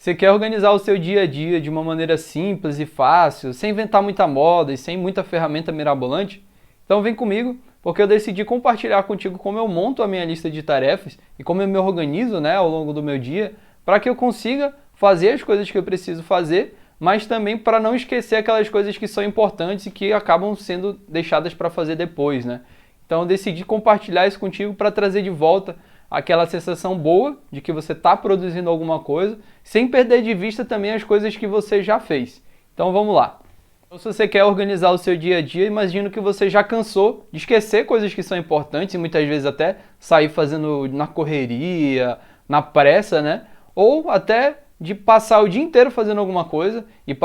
Você quer organizar o seu dia a dia de uma maneira simples e fácil, sem inventar muita moda e sem muita ferramenta mirabolante? Então vem comigo, porque eu decidi compartilhar contigo como eu monto a minha lista de tarefas e como eu me organizo, né, ao longo do meu dia, para que eu consiga fazer as coisas que eu preciso fazer, mas também para não esquecer aquelas coisas que são importantes e que acabam sendo deixadas para fazer depois, né? Então eu decidi compartilhar isso contigo para trazer de volta aquela sensação boa de que você está produzindo alguma coisa, sem perder de vista também as coisas que você já fez. Então vamos lá. Então, se você quer organizar o seu dia a dia, imagino que você já cansou de esquecer coisas que são importantes e muitas vezes até sair fazendo na correria, na pressa, né? Ou até de passar o dia inteiro fazendo alguma coisa e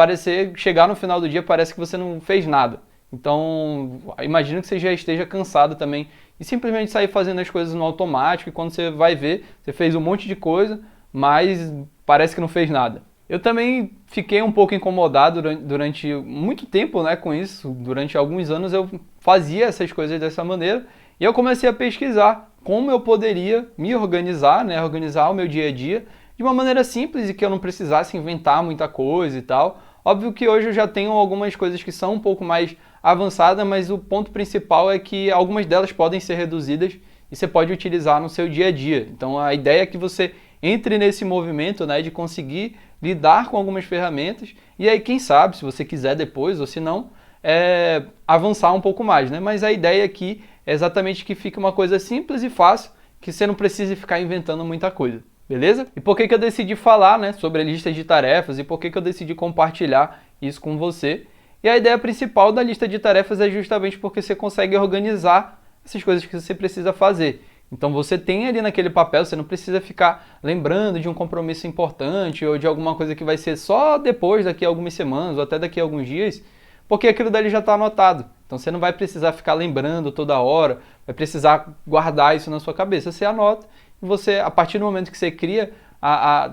chegar no final do dia parece que você não fez nada. Então, imagino que você já esteja cansado também e simplesmente sair fazendo as coisas no automático e quando você vai ver, você fez um monte de coisa, mas parece que não fez nada. Eu também fiquei um pouco incomodado durante muito tempo, né, com isso. Durante alguns anos eu fazia essas coisas dessa maneira e eu comecei a pesquisar como eu poderia me organizar, né, organizar o meu dia a dia de uma maneira simples e que eu não precisasse inventar muita coisa e tal. Óbvio que hoje eu já tenho algumas coisas que são um pouco mais avançadas, mas o ponto principal é que algumas delas podem ser reduzidas e você pode utilizar no seu dia a dia. Então a ideia é que você entre nesse movimento, né, de conseguir lidar com algumas ferramentas e aí quem sabe, se você quiser depois ou se não, avançar um pouco mais, né? Mas a ideia aqui é exatamente que fique uma coisa simples e fácil, que você não precise ficar inventando muita coisa. Beleza? E por que eu decidi falar, né, sobre a lista de tarefas e por que eu decidi compartilhar isso com você? E a ideia principal da lista de tarefas é justamente porque você consegue organizar essas coisas que você precisa fazer. Então você tem ali naquele papel, você não precisa ficar lembrando de um compromisso importante ou de alguma coisa que vai ser só depois, daqui a algumas semanas ou até daqui a alguns dias, porque aquilo dali já está anotado. Então você não vai precisar ficar lembrando toda hora, vai precisar guardar isso na sua cabeça. Você anota e você, a partir do momento que você cria,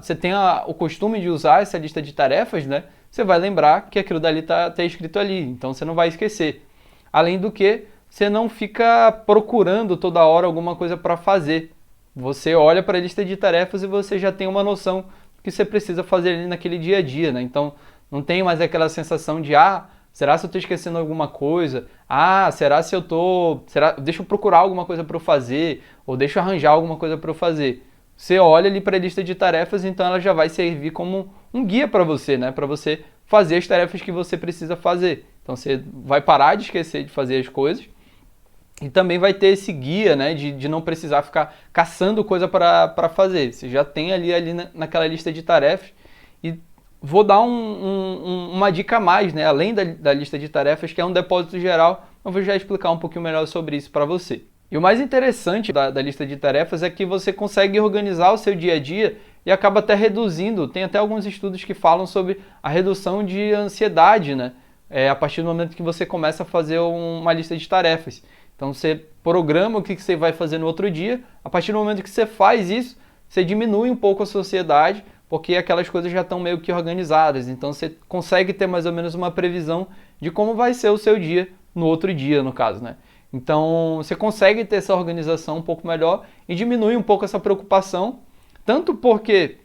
você tem o costume de usar essa lista de tarefas, né? Você vai lembrar que aquilo dali está escrito ali, então você não vai esquecer. Além do que, você não fica procurando toda hora alguma coisa para fazer. Você olha para a lista de tarefas e você já tem uma noção do que você precisa fazer ali naquele dia a dia, né? Então não tem mais aquela sensação de será se eu estou esquecendo alguma coisa? Será se eu estou... Deixa eu procurar alguma coisa para eu fazer, ou deixa eu arranjar alguma coisa para eu fazer. Você olha ali para a lista de tarefas, então ela já vai servir como um guia para você, né? Para você fazer as tarefas que você precisa fazer. Então você vai parar de esquecer de fazer as coisas e também vai ter esse guia, né? De não precisar ficar caçando coisa para fazer. Você já tem ali naquela lista de tarefas e vou dar uma dica a mais, né? Além da lista de tarefas, que é um depósito geral, eu vou já explicar um pouquinho melhor sobre isso para você. E o mais interessante da lista de tarefas é que você consegue organizar o seu dia a dia e acaba até reduzindo, tem até alguns estudos que falam sobre a redução de ansiedade, né? A partir do momento que você começa a fazer uma lista de tarefas. Então você programa o que você vai fazer no outro dia, a partir do momento que você faz isso, você diminui um pouco a sua ansiedade, porque aquelas coisas já estão meio que organizadas, então você consegue ter mais ou menos uma previsão de como vai ser o seu dia no outro dia, no caso, né? Então você consegue ter essa organização um pouco melhor e diminui um pouco essa preocupação, tanto porque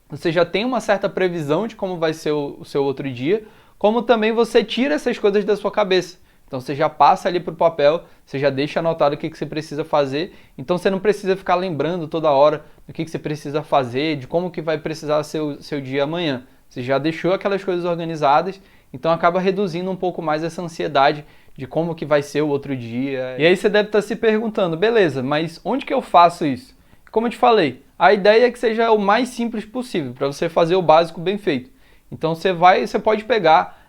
você já tem uma certa previsão de como vai ser o seu outro dia, como também você tira essas coisas da sua cabeça. Então você já passa ali para o papel, você já deixa anotado o que você precisa fazer, então você não precisa ficar lembrando toda hora do que você precisa fazer, de como que vai precisar ser o seu dia amanhã. Você já deixou aquelas coisas organizadas, então acaba reduzindo um pouco mais essa ansiedade de como que vai ser o outro dia. E aí você deve estar se perguntando, beleza, mas onde que eu faço isso? Como eu te falei, a ideia é que seja o mais simples possível, para você fazer o básico bem feito. Então você pode pegar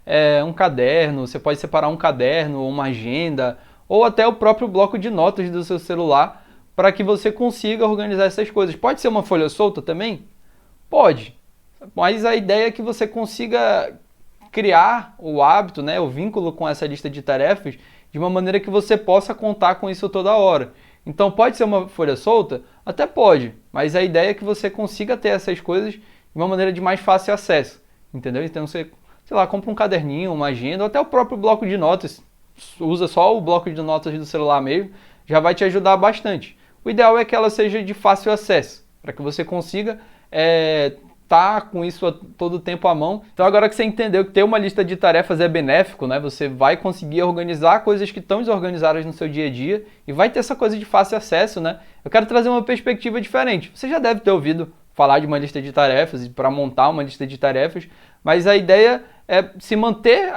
um caderno, você pode separar um caderno, ou uma agenda, ou até o próprio bloco de notas do seu celular, para que você consiga organizar essas coisas. Pode ser uma folha solta também? Pode, mas a ideia é que você consiga criar o hábito, né, o vínculo com essa lista de tarefas de uma maneira que você possa contar com isso toda hora. Então pode ser uma folha solta? Até pode, mas a ideia é que você consiga ter essas coisas de uma maneira de mais fácil acesso, entendeu? Então você, sei lá, compra um caderninho, uma agenda, ou até o próprio bloco de notas, usa só o bloco de notas do celular mesmo, já vai te ajudar bastante. O ideal é que ela seja de fácil acesso, para que você consiga tá com isso todo o tempo à mão. Então agora que você entendeu que ter uma lista de tarefas é benéfico, né? Você vai conseguir organizar coisas que estão desorganizadas no seu dia a dia e vai ter essa coisa de fácil acesso, né? Eu quero trazer uma perspectiva diferente. Você já deve ter ouvido falar de uma lista de tarefas e para montar uma lista de tarefas, mas a ideia é se manter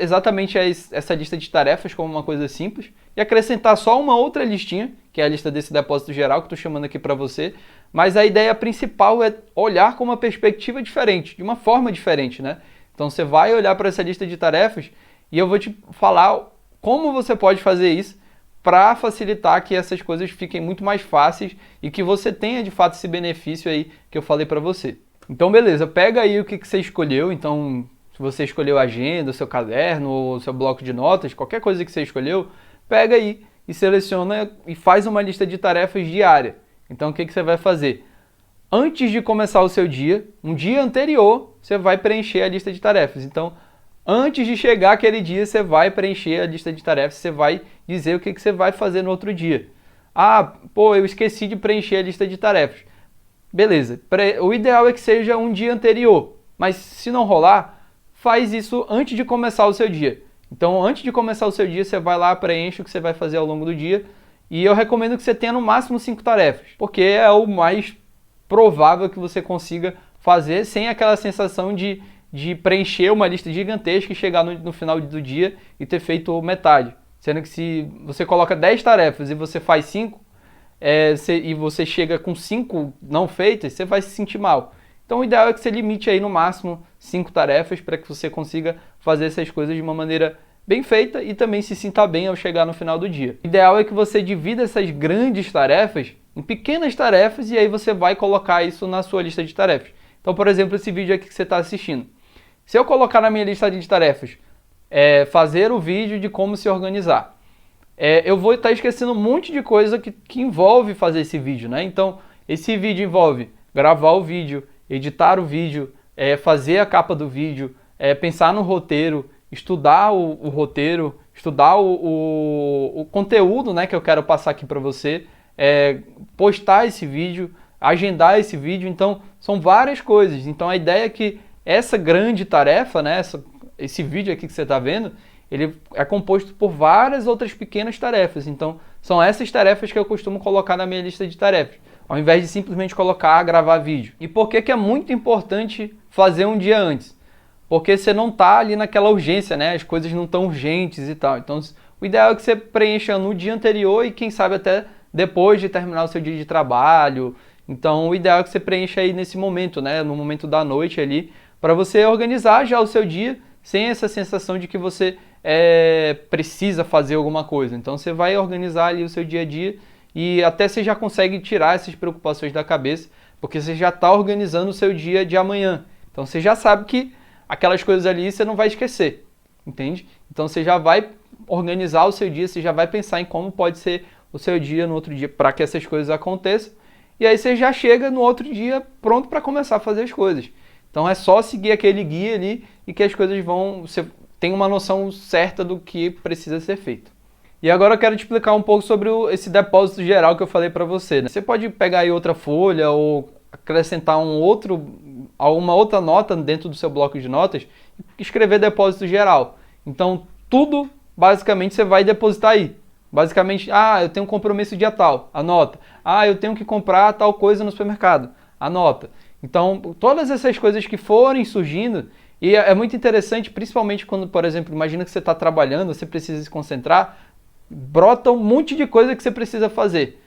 exatamente essa lista de tarefas como uma coisa simples e acrescentar só uma outra listinha, que é a lista desse depósito geral que eu estou chamando aqui para você, mas a ideia principal é olhar com uma perspectiva diferente, de uma forma diferente, né? Então você vai olhar para essa lista de tarefas e eu vou te falar como você pode fazer isso para facilitar que essas coisas fiquem muito mais fáceis e que você tenha de fato esse benefício aí que eu falei para você. Então beleza, pega aí o que você escolheu, então se você escolheu a agenda, o seu caderno, ou o seu bloco de notas, qualquer coisa que você escolheu, pega aí e seleciona e faz uma lista de tarefas diária. Então o que você vai fazer? Antes de começar o seu dia, um dia anterior, você vai preencher a lista de tarefas. Então, antes de chegar aquele dia, você vai preencher a lista de tarefas, você vai dizer o que você vai fazer no outro dia. Ah, pô, eu esqueci de preencher a lista de tarefas. Beleza, o ideal é que seja um dia anterior, mas se não rolar, faz isso antes de começar o seu dia. Então, antes de começar o seu dia, você vai lá, preenche o que você vai fazer ao longo do dia, e eu recomendo que você tenha no máximo 5 tarefas, porque é o mais provável que você consiga fazer sem aquela sensação de preencher uma lista gigantesca e chegar no final do dia e ter feito metade. Sendo que se você coloca 10 tarefas e você faz 5, e você chega com 5 não feitas, você vai se sentir mal. Então o ideal é que você limite aí no máximo 5 tarefas para que você consiga fazer essas coisas de uma maneira bem feita e também se sinta bem ao chegar no final do dia. O ideal é que você divida essas grandes tarefas em pequenas tarefas e aí você vai colocar isso na sua lista de tarefas. Então, por exemplo, esse vídeo aqui que você está assistindo. Se eu colocar na minha lista de tarefas, fazer o vídeo de como se organizar, eu vou estar esquecendo um monte de coisa que envolve fazer esse vídeo, né? Então, esse vídeo envolve gravar o vídeo, editar o vídeo, fazer a capa do vídeo, pensar no roteiro, estudar o roteiro, estudar o conteúdo, né, que eu quero passar aqui para você, postar esse vídeo, agendar esse vídeo. Então, são várias coisas. Então, a ideia é que essa grande tarefa, né, esse vídeo aqui que você está vendo, ele é composto por várias outras pequenas tarefas. Então, são essas tarefas que eu costumo colocar na minha lista de tarefas, ao invés de simplesmente colocar gravar vídeo. E por que é muito importante fazer um dia antes? Porque você não está ali naquela urgência, né? As coisas não estão urgentes e tal. Então, o ideal é que você preencha no dia anterior e quem sabe até depois de terminar o seu dia de trabalho. Então, o ideal é que você preencha aí nesse momento, né? No momento da noite ali, para você organizar já o seu dia sem essa sensação de que você precisa fazer alguma coisa. Então, você vai organizar ali o seu dia a dia e até você já consegue tirar essas preocupações da cabeça, porque você já está organizando o seu dia de amanhã. Então, você já sabe que aquelas coisas ali você não vai esquecer, entende? Então, você já vai organizar o seu dia, você já vai pensar em como pode ser o seu dia no outro dia para que essas coisas aconteçam. E aí você já chega no outro dia pronto para começar a fazer as coisas. Então é só seguir aquele guia ali e que as coisas você tem uma noção certa do que precisa ser feito. E agora eu quero te explicar um pouco sobre esse depósito geral que eu falei para você, né? Você pode pegar aí outra folha ou acrescentar uma outra nota dentro do seu bloco de notas e escrever depósito geral. Então tudo basicamente você vai depositar aí. Basicamente, eu tenho um compromisso dia tal, anota. Eu tenho que comprar tal coisa no supermercado, anota. Então, todas essas coisas que forem surgindo, e é muito interessante, principalmente quando, por exemplo, imagina que você está trabalhando, você precisa se concentrar, brota um monte de coisa que você precisa fazer.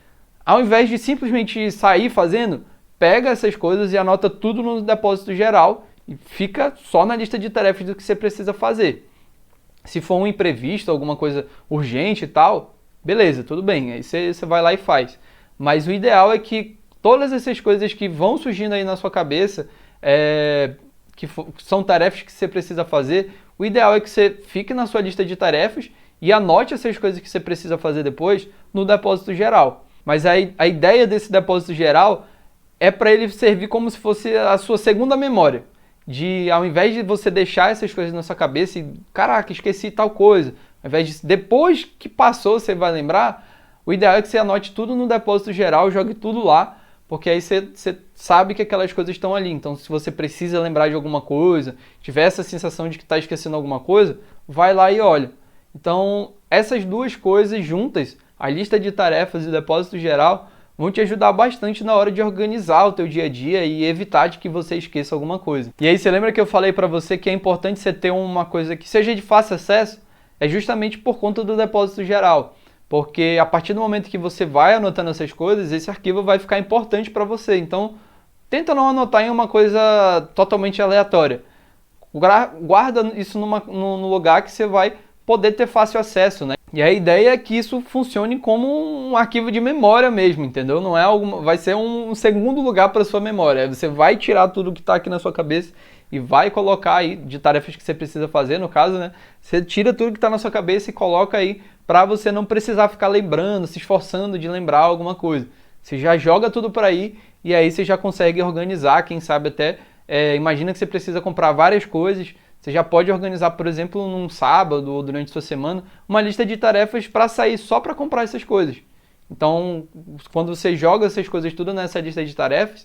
Ao invés de simplesmente sair fazendo, pega essas coisas e anota tudo no depósito geral e fica só na lista de tarefas do que você precisa fazer. Se for um imprevisto, alguma coisa urgente e tal, beleza, tudo bem, aí você vai lá e faz. Mas o ideal é que todas essas coisas que vão surgindo aí na sua cabeça, que são tarefas que você precisa fazer, o ideal é que você fique na sua lista de tarefas e anote essas coisas que você precisa fazer depois no depósito geral. Mas a ideia desse depósito geral é para ele servir como se fosse a sua segunda memória. Ao invés de você deixar essas coisas na sua cabeça e, caraca, esqueci tal coisa, ao invés de, depois que passou, você vai lembrar, o ideal é que você anote tudo no depósito geral, jogue tudo lá, porque aí você sabe que aquelas coisas estão ali. Então, se você precisa lembrar de alguma coisa, tiver essa sensação de que está esquecendo alguma coisa, vai lá e olha. Então, essas duas coisas juntas, a lista de tarefas e o depósito geral, vão te ajudar bastante na hora de organizar o teu dia a dia e evitar de que você esqueça alguma coisa. E aí, você lembra que eu falei para você que é importante você ter uma coisa que seja de fácil acesso? É justamente por conta do depósito geral. Porque a partir do momento que você vai anotando essas coisas, esse arquivo vai ficar importante para você. Então, tenta não anotar em uma coisa totalmente aleatória. Guarda isso num lugar que você vai poder ter fácil acesso, né? E a ideia é que isso funcione como um arquivo de memória mesmo, entendeu? Não é vai ser um segundo lugar para sua memória. Você vai tirar tudo que está aqui na sua cabeça e vai colocar aí, de tarefas que você precisa fazer, no caso, né? Você tira tudo que está na sua cabeça e coloca aí para você não precisar ficar lembrando, se esforçando de lembrar alguma coisa. Você já joga tudo para aí e aí você já consegue organizar, quem sabe até, imagina que você precisa comprar várias coisas, você já pode organizar, por exemplo, num sábado ou durante a sua semana, uma lista de tarefas para sair só para comprar essas coisas. Então, quando você joga essas coisas tudo nessa lista de tarefas,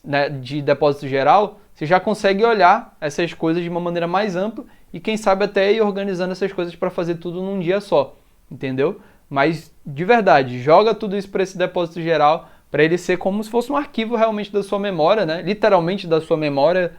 né, de depósito geral, você já consegue olhar essas coisas de uma maneira mais ampla e quem sabe até ir organizando essas coisas para fazer tudo num dia só, entendeu? Mas, de verdade, joga tudo isso para esse depósito geral, para ele ser como se fosse um arquivo realmente da sua memória, né? Literalmente da sua memória,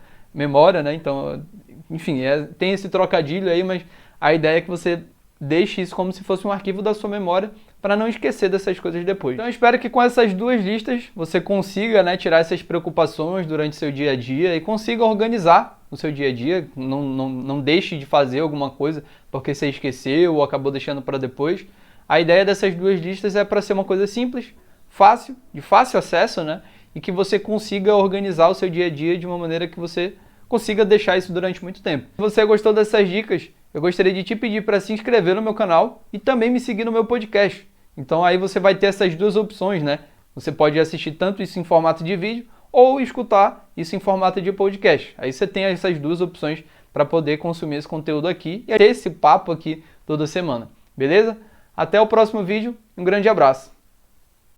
né? Então, enfim, tem esse trocadilho aí, mas a ideia é que você deixe isso como se fosse um arquivo da sua memória para não esquecer dessas coisas depois. Então eu espero que com essas duas listas você consiga, né, tirar essas preocupações durante seu dia a dia e consiga organizar o seu dia a dia, não deixe de fazer alguma coisa porque você esqueceu ou acabou deixando para depois. A ideia dessas duas listas é para ser uma coisa simples, fácil, de fácil acesso, né, e que você consiga organizar o seu dia a dia de uma maneira que você consiga deixar isso durante muito tempo. Se você gostou dessas dicas, eu gostaria de te pedir para se inscrever no meu canal e também me seguir no meu podcast. Então aí você vai ter essas duas opções, né? Você pode assistir tanto isso em formato de vídeo ou escutar isso em formato de podcast. Aí você tem essas duas opções para poder consumir esse conteúdo aqui e ter esse papo aqui toda semana. Beleza? Até o próximo vídeo. Um grande abraço.